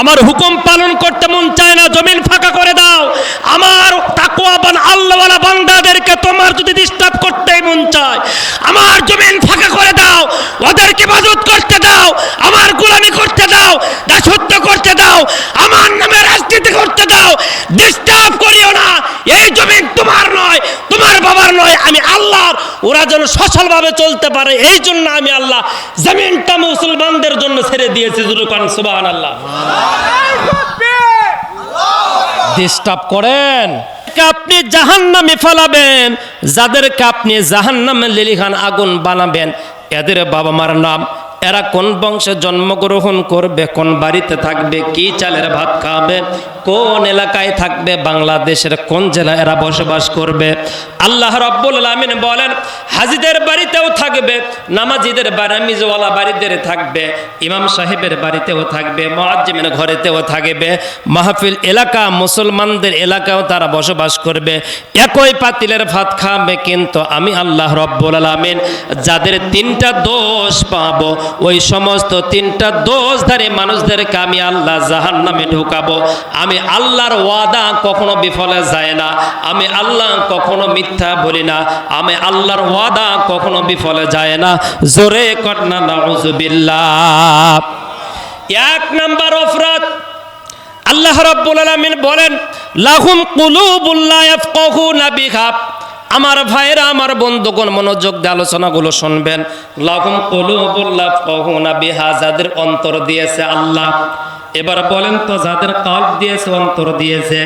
আমার হুকুম পালন করতে মন চায় না, জমিন ফাঁকা করে দাও। আমার তাকওয়াবান আল্লাহওয়ালা বান্দাদেরকে তোমার যদি ডিস্টার্ব করতেই মন চায়, আমার জমিন ফাঁকা করে দাও, ওদেরকে ইবাদত করতে দাও, আমার গোলামি করতে দাও, দাসত্ব করতে দাও, আমার নামে রাজনীতি করতে দাও, ডিস্টার্ব করিও না। এই জমিন তোমার নয়, তোমার বাবার নয়, আমি আল্লাহর। ওরা যেন সচলভাবে চলতে পারে, এই জন্য আমি আল্লাহ জমিনটা মুসলমানদের জন্য ছেড়ে দিয়েছি। সুবহানাল্লাহ। ডিস্টার্ব করেন, আপনি জাহান্নামে ফেলাবেন, যাদেরকে আপনি জাহান্নামে লিলিহান আগুন বানাবেন, এদের বাবা মার নাম, এরা কোন বংশে জন্মগ্রহণ করবে, কোন বাড়িতে থাকবে, কি চালের ভাত খাবে, কোন এলাকায় থাকবে, বাংলাদেশের কোন জেলায় এরা বসবাস করবে। আল্লাহ রাব্বুল আলামিন বলেন, হাজিদের বাড়িতেও থাকবে, নামাজিদের বারামিজওয়ালা বাড়িতে থাকবে, ইমাম সাহেবের বাড়িতেও থাকবে, মুয়াজ্জিমের ঘরেতেও থাকবে, মাহফিল এলাকা মুসলমানদের এলাকাও তারা বসবাস করবে, একই পাতিলের ভাত খাবে। কিন্তু আমি আল্লাহ রাব্বুল আলামিন যাদের তিনটা দোষ পাবো, ওই সমস্ত তিনটা দোষধারী মানুষদেরকে আমি আল্লাহ জাহান্নামে ঢুকাবো। আমি আল্লাহর ওয়াদা কখনো বিফলে যায় না, আমি আল্লাহ কখনো মিথ্যা বলি না, আমি আল্লাহর ওয়াদা কখনো বিফলে যায় না। জোরে কন্না নাউজুবিল্লাহ। এক নাম্বার অপরাধ, আল্লাহ রাব্বুল আলামিন বলেন, লাহুম কুলুবুল লা ইয়াফকাহুনা বিহা। আমার ভাইরা, আমার বন্ধুগণ, মনোযোগ দিয়ে আলোচনাগুলো শুনবেন। লাহুম কুলুবুল লা ইয়াফকাহুনা বিহা, যাদের অন্তর দিয়েছে আল্লাহ। এবার বলেন তো, যাদের কলব দিয়েছে, অন্তর দিয়েছে,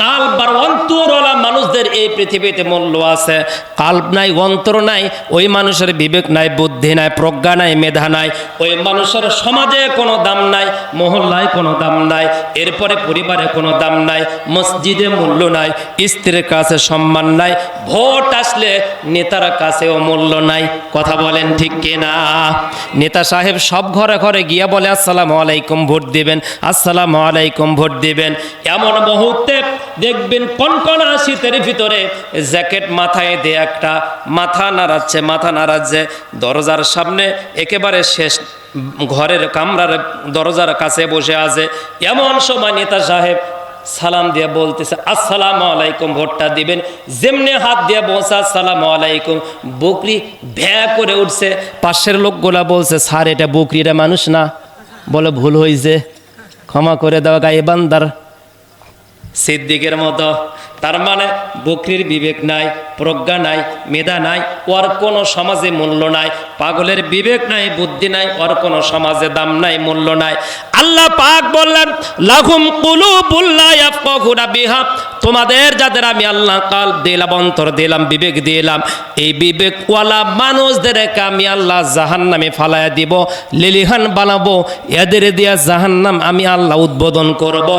কাল্ব আর অন্তরওয়ালা মানুষদের এই পৃথিবীতে মূল্য আছে। কাল্ব নাই, অন্তর নাই, ওই মানুষের বিবেক নাই, বুদ্ধি নাই, প্রজ্ঞা নাই, মেধা নাই, ওই মানুষের সমাজে কোনো দাম নাই, মহল্লায় কোনো দাম নাই, এরপরে পরিবারে কোনো দাম নাই, মসজিদে মূল্য নাই, স্ত্রীর কাছে সম্মান নাই, ভোট আসলে নেতার কাছেও মূল্য নাই। কথা বলেন ঠিক কিনা? নেতা সাহেব সব ঘরে ঘরে গিয়া বলে, আসসালামু আলাইকুম, ভোট দিবেন, আসসালামু আলাইকুম, ভোট দিবেন। এমন মুহূর্তে দেখবেন কনকনা শীতের ভিতরে জ্যাকেট মাথায় দিয়ে একটা মাথা নাড়াচ্ছে, দরজার সামনে একেবারে শেষ ঘরের কামরার দরজার কাছে বসে আছে। এমন সময় নেতা সাহেব সালাম দিয়ে বলতেছে, আসসালামু আলাইকুম, ভোটটা দিবেন। যেমনি হাত দিয়ে বলছে আসসালামু আলাইকুম, বকরি ভ্যা করে উঠছে। পাশের লোকগুলা বলছে, স্যার এটা বকরিরা মানুষ না। বলে, ভুল হয়েছে, ক্ষমা করে দেওয়া, গায়ে বান্দার সিদ্দিকের মতো। তার মানে বকরির বিবেক নাই, প্রজ্ঞা নাই, মেধা নাই, ওর কোনো সমাজে মূল্য নাই। পাগলের বিবেক নাই, বুদ্ধি নাই, ওর কোনো সমাজে দাম নাই, মূল্য নাই। আল্লাহ পাক বললেন, লাহুম কুলুবুল লা ইয়াফকাহুনা বিহা, তোমাদের যাদের আমি আল্লাহ কলব দিলাম, অন্তর দিলাম, বিবেক দিলাম, এই বিবেকওয়ালা মানুষদেরকে আমি আল্লাহ জাহান্নামে ফালায়া দিব, লিলিহান বানাবো, এদের দিয়া জাহান্নাম আমি আল্লাহ উদ্বোধন করব।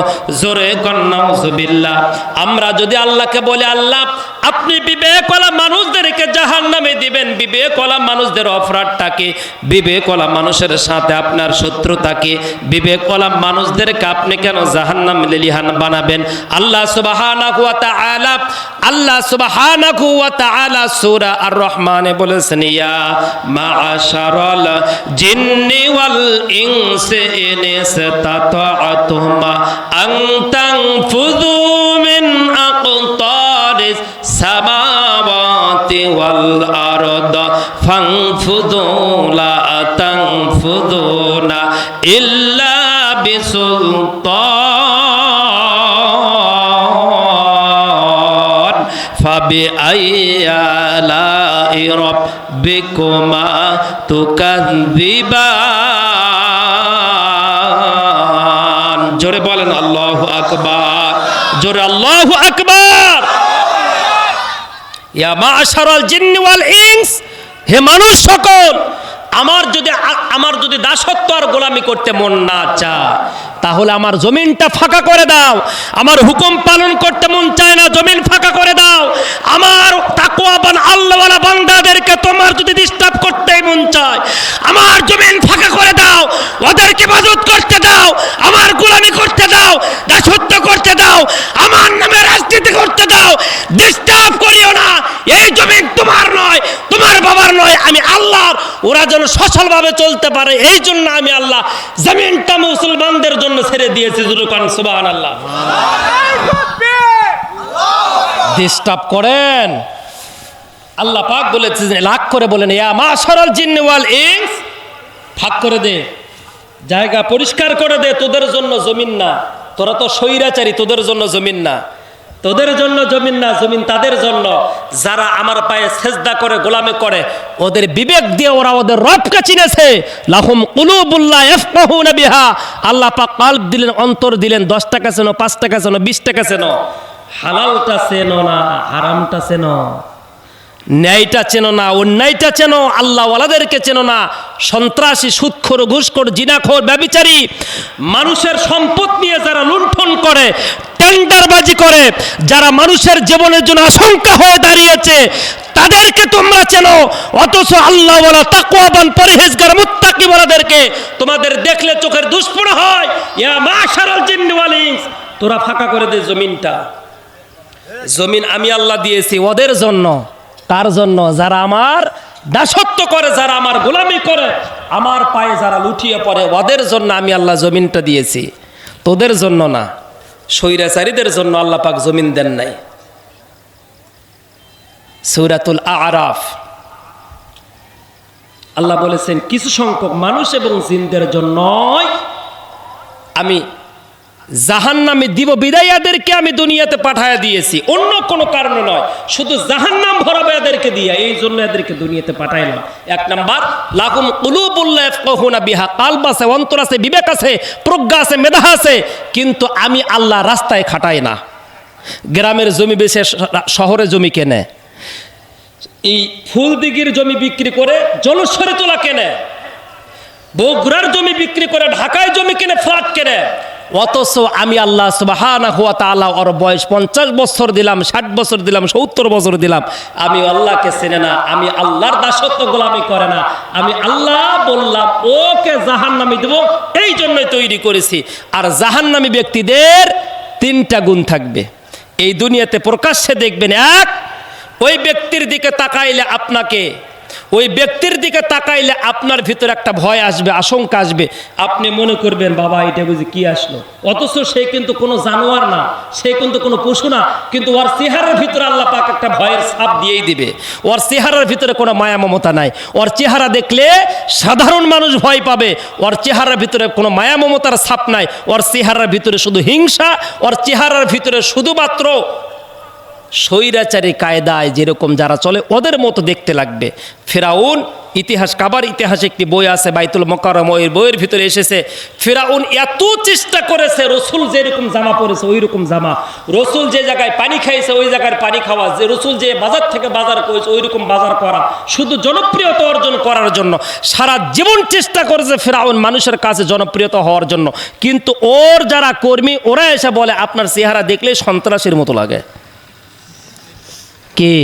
জোরে কন্না নাউজুবিল্লাহ। আমরা যদি আল্লাহকে বলে, আল্লাহ আপনি বিবেকওয়ালা মানুষদেরকে জাহান্নামে দিবেন, বিবেকওয়ালা মানুষদের অপরাধটা কি, বিবেকওয়ালা মানুষের সাথে আপনার শত্রুতা কি, বিবেকওয়ালা মানুষদেরকে আপনি কেন জাহান্নাম লিলিহান বানাবেন? আল্লাহ সুবহানাহু ওয়া তাআলা সূরা আর রহমানে বলেছেন, ইয়া মাআশারাল জিন্নি ওয়াল ইনসি ইন ইসতাতা'তুম আন তানফুযু মিন আকতারিস সামাওয়াতি ওয়াল আরদ ফানফুযু লা তানফুযুনা ইল্লা বিসুলতান ফাবিআইয়ি আলা'i রাব্বিকুমা তুকাযযিবান। জোরে বলেন আল্লাহু আকবার, জোরে আল্লাহু আকবার। ইয়া মা'শারাল জিন্নি ওয়াল ইনস, হে মানুষ সকল, আমার যদি দাসত্ব আর গোলামি করতে মন না চায়, তাহলে আমার জমিনটা ফাঁকা করে দাও। আমার হুকুম পালন করতে মন চায় না, জমিন ফাঁকা করে দাও। আমার তাকওয়াবান আল্লাহওয়ালা বান্দাদেরকে তোমার যদি ডিস্টার্ব করতেই মন চায়, আমার জমিন ফাঁকা করে দাও, ওদেরকে ইবাদত করতে দাও, আমার গোলামি করতে দাও, দাসত্ব করতে দাও, আমার নামে রাজনীতি করতে দাও, ডিস্টার্ব করিও না। এই জমিন তোমার নয়, তোমার বাবার নয়, আমি আল্লাহর। ওরা যেন সচলভাবে চলতে পারে, এই জন্য আমি আল্লাহ জমিনটা মুসলমানদের জন্য ছেড়ে দিই। দিয়েছি, সুবহানাল্লাহ। ডিস্টার্ব করেন। আল্লাহ পাক বলেছেন, লাখ করে বলেন, ইয়া মাশারাল জিন্নি ওয়াল ইনস, ভাগ করে দে, জায়গা পরিষ্কার করে দে, তোদের জন্য জমিন না। তোরা তো স্বৈরাচারী, তোদের জন্য জমিন না, তোদের জন্য জমিন না, জমিন তাদের জন্য যারা আমার পায়ে সেজদা করে গোলামি করে। ওদের বিবেক দিয়ে ওরা ওদের রবকে চিনেছে। লাহুম কুলুবুল্লা ইয়াফকাহুনা বিহা, আল্লাহ পাক কলব দিলেন, অন্তর দিলেন। 10 টাকা চেনো, 5 টাকা চেনো, 20 টাকা চেনো, হালালটা চেনো না, হারামটা চেনো, ন্যায়টা চেনো না, অন্যায়টা চেনো, আল্লাহওয়ালাদেরকে চেনো না। সন্ত্রাসী, সুদখোর, ঘুষখোর, জিনাখোর, ব্যভিচারী, মানুষের সম্পদ নিয়ে যারা লুণ্ঠন করে, টেন্ডারবাজি করে, যারা মানুষের জীবনের জন্য আশঙ্কা হয়ে দাঁড়িয়েছে, তাদেরকে তোমরা চেনো। অথচ আল্লাহওয়ালা, তাকওয়াবান, পরহেজগার, মুত্তাকিওয়ালাদেরকে তোমাদের দেখলে চোখের দুষ্পড়া হয়। ইয়া মাশারাল জিন্নি ওয়াল ইনস, তোরা ফাঁকা করে দে জমিনটা। জমিন আমি আল্লাহ দিয়েছি ওদের জন্য। কার জন্য? যারা আমার দাসত্ব করে, যারা আমার গোলামি করে, আমার পায়ে যারা লুটিয়ে পড়ে, ওদের জন্য আমি আল্লাহ জমিনটা দিয়েছি, তোদের জন্য না। স্বৈরাচারীদের জন্য আল্লাহ পাক জমিন দেন নাই। সূরাতুল আরাফ আল্লাহ বলেছেন, কিছু সংখ্যক মানুষ এবং জিনদের জন্যই আমি জাহান্নামে দিব, বিদায়াদেরকে আমি দুনিয়াতে পাঠায়া দিয়েছি, অন্য কোনো কারণে নয়, শুধু জাহান্নাম ভরাবো এদেরকে দিয়া, এই জন্য এদেরকে দুনিয়াতে পাঠাইলাম। 1 নাম্বার, লাহুম কুলুবুল্লা ইয়াফকাহুনা বিহা, কালব আছে, অন্তর আছে, বিবেক আছে, প্রজ্ঞা আছে, মেধা আছে, কিন্তু আমি আল্লাহ রাস্তায় খাটাই না। গ্রামের জমি বেচে শহরে জমি কেনে, এই ফুলদিঘির জমি বিক্রি করে জলস্বরে তোলা কেনে, বগুড়ার জমি বিক্রি করে ঢাকায় জমি কিনে, ফ্ল্যাট কেনে। অথচ আমি আল্লাহ সুবহানাহু ওয়া তাআলা ওর বয়স 50 বছর দিলাম, 60 বছর দিলাম, 70 বছর দিলাম, আমি আল্লাহকে চেনে না, আমি আল্লাহর দাসত্ব গোলামি করে না। আমি আল্লাহ বললাম ওকে জাহান্নামে দেব, এই জন্যই তৈরি করেছি। আর জাহান্নামী ব্যক্তিদের 3টা গুণ থাকবে, এই দুনিয়াতে প্রকাশ্যে দেখবেন। 1, ওই ব্যক্তির দিকে তাকাইলে আপনাকে, ওই ব্যক্তির দিকে তাকাইলে আপনার ভিতরে একটা ভয় আসবে, আশঙ্কা আসবে, আপনি মনে করবেন বাবা এটা বুঝি কি আসলো। অথচ সে কিন্তু কোনো জানোয়ার না, সে কিন্তু কোনো পশু না, কিন্তু ওর চেহারার ভিতরে আল্লাহ পাক একটা ভয়ের ছাপ দিয়েই দিবে। ওর চেহারার ভিতরে কোনো মায়া মমতা নাই, ওর চেহারা দেখলে সাধারণ মানুষ ভয় পাবে, ওর চেহারার ভিতরে কোনো মায়া মমতার ছাপ নাই, ওর চেহারার ভিতরে শুধু হিংসা, ওর চেহারার ভিতরে শুধুমাত্র স্বৈরাচারী কায়দায় যেরকম যারা চলে ওদের মতো দেখতে লাগবে। ফেরাউন ইতিহাস, কাবার ইতিহাসে একটি বই আছে, বাইতুল মুকাররম, ওই বইয়ের ভিতরে এসেছে, ফেরাউন এত চেষ্টা করেছে রসুল যেরকম জামা পরেছে ওই রকম জামা, রসুল যে জায়গায় পানি খাইছে ওই জায়গায় পানি খাওয়া, যে রসুল যে বাজার থেকে বাজার করেছে ওই রকম বাজার করা, শুধু জনপ্রিয়তা অর্জন করার জন্য সারা জীবন চেষ্টা করেছে ফেরাউন মানুষের কাছে জনপ্রিয়তা হওয়ার জন্য। কিন্তু ওর যারা কর্মী ওরা এসে বলে আপনার চেহারা দেখলে সন্ত্রাসীর মতো লাগে। কে?